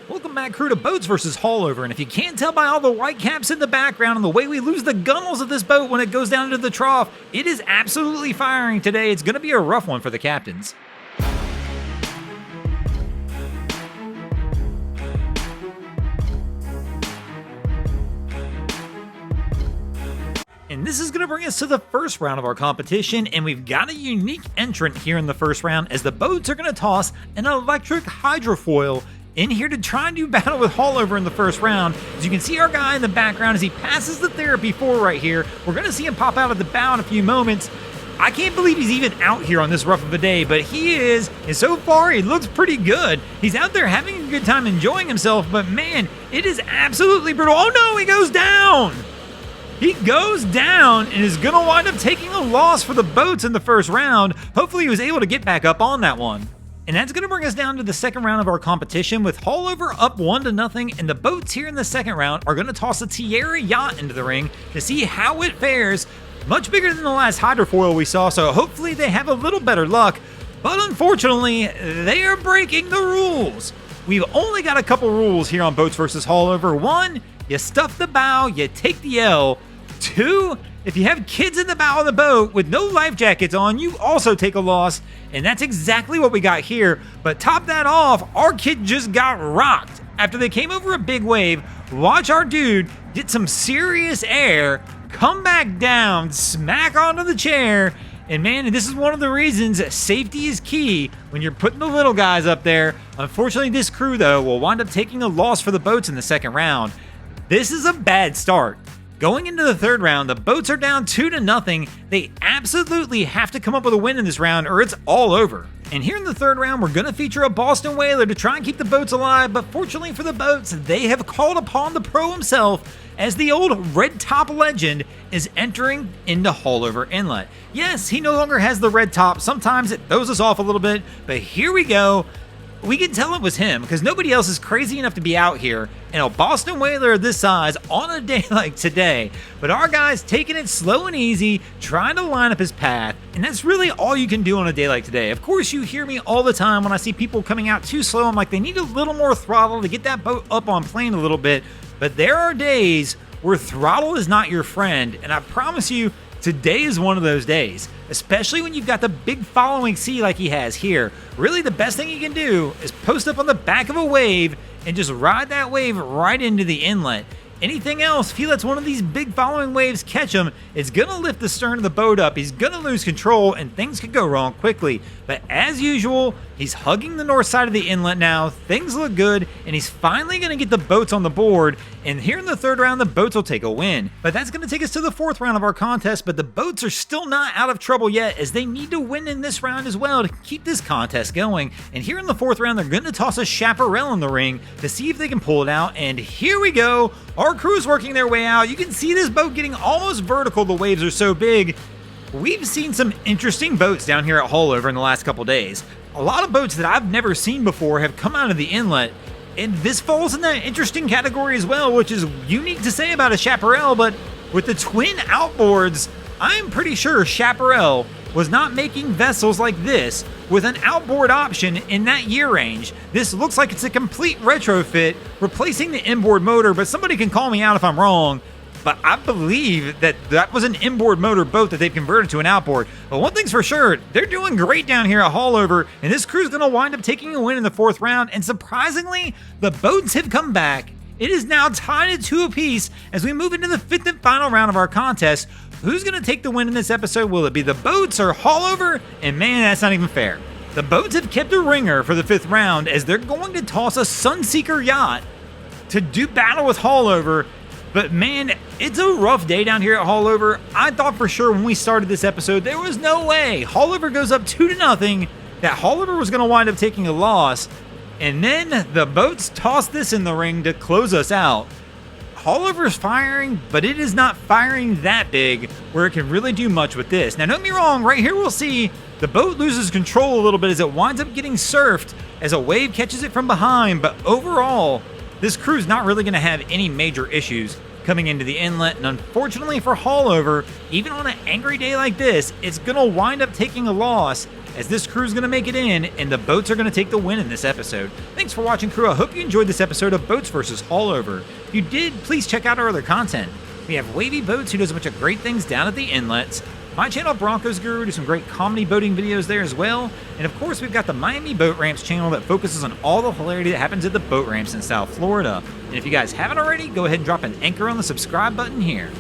Welcome back, crew, to Boats versus Haulover, and if you can't tell by all the white caps in the background and the way we lose the gunnels of this boat when it goes down into the trough, it is absolutely firing today. It's going to be a rough one for the captains. And this is going to bring us to the first round of our competition, and we've got a unique entrant here in the first round as the boats are going to toss an electric hydrofoil in here to try and do battle with Haulover in the first round. As you can see our guy in the background as he passes the therapy 4 right here. We're going to see him pop out of the bow in a few moments. I can't believe he's even out here on this rough of a day, but he is, and so far he looks pretty good. He's out there having a good time enjoying himself, but man, it is absolutely brutal. Oh no, he goes down! He goes down and is going to wind up taking a loss for the boats in the first round. Hopefully he was able to get back up on that one. And that's going to bring us down to the second round of our competition with Haulover up 1-0, and the boats here in the second round are going to toss a Tierra yacht into the ring to see how it fares. Much bigger than the last hydrofoil we saw, so hopefully they have a little better luck. But unfortunately, they are breaking the rules. We've only got a couple rules here on Boats vs. Haulover. 1, you stuff the bow, you take the L. 2, if you have kids in the bow of the boat with no life jackets on, you also take a loss. And that's exactly what we got here. But top that off, our kid just got rocked. After they came over a big wave, watch our dude get some serious air, come back down, smack onto the chair. And man, this is one of the reasons that safety is key when you're putting the little guys up there. Unfortunately, this crew, though, will wind up taking a loss for the boats in the second round. This is a bad start. Going into the third round, the boats are down 2-0. They absolutely have to come up with a win in this round or it's all over. And here in the third round, we're going to feature a Boston whaler to try and keep the boats alive, but fortunately for the boats, they have called upon the pro himself as the old red top legend is entering into Haulover Inlet. Yes, he no longer has the red top. Sometimes it throws us off a little bit, but here we go. We can tell it was him because nobody else is crazy enough to be out here and a Boston whaler of this size on a day like today. But our guy's taking it slow and easy, trying to line up his path, and that's really all you can do on a day like today. Of course, you hear me all the time when I see people coming out too slow. I'm like, they need a little more throttle to get that boat up on plane a little bit. But there are days where throttle is not your friend, and I promise you, today is one of those days, especially when you've got the big following sea like he has here. Really, the best thing you can do is post up on the back of a wave and just ride that wave right into the inlet. Anything else, if he lets one of these big following waves catch him, it's going to lift the stern of the boat up. He's going to lose control and things could go wrong quickly. But as usual, he's hugging the north side of the inlet now. Things look good and he's finally going to get the boats on the board. And here in the third round, the boats will take a win. But that's going to take us to the fourth round of our contest. But the boats are still not out of trouble yet as they need to win in this round as well to keep this contest going. And here in the fourth round, they're going to toss a chaparral in the ring to see if they can pull it out. And here we go. Our crew's working their way out. You can see this boat getting almost vertical. The waves are so big. We've seen some interesting boats down here at Haulover in the last couple days. A lot of boats that I've never seen before have come out of the inlet, and this falls in that interesting category as well, which is unique to say about a chaparral, but with the twin outboards, I'm pretty sure Chaparral was not making vessels like this with an outboard option in that year range. This looks like it's a complete retrofit, replacing the inboard motor, but somebody can call me out if I'm wrong. But I believe that was an inboard motor boat that they've converted to an outboard. But one thing's for sure, they're doing great down here at Haulover, and this crew's going to wind up taking a win in the fourth round. And surprisingly, the boats have come back. It is now tied at 2 apiece as we move into the fifth and final round of our contest. Who's going to take the win in this episode? Will it be the boats or Haulover? And man, that's not even fair. The boats have kept a ringer for the fifth round as they're going to toss a Sunseeker yacht to do battle with Haulover. But man, it's a rough day down here at Haulover. I thought for sure when we started this episode, there was no way Haulover goes up 2-0, that Haulover was going to wind up taking a loss. And then the boats toss this in the ring to close us out. Haulover's firing, but it is not firing that big where it can really do much with this. Now, don't get me wrong, right here we'll see the boat loses control a little bit as it winds up getting surfed as a wave catches it from behind. But overall, this crew's not really going to have any major issues coming into the inlet. And unfortunately for Haulover, even on an angry day like this, it's going to wind up taking a loss as this crew is going to make it in, and the boats are going to take the win in this episode. Thanks for watching, crew. I hope you enjoyed this episode of Boats vs. Haulover. If you did, please check out our other content. We have Wavy Boats, who does a bunch of great things down at the inlets. My channel, Broncos Guru, does some great comedy boating videos there as well. And of course, we've got the Miami Boat Ramps channel that focuses on all the hilarity that happens at the boat ramps in South Florida. And if you guys haven't already, go ahead and drop an anchor on the subscribe button here.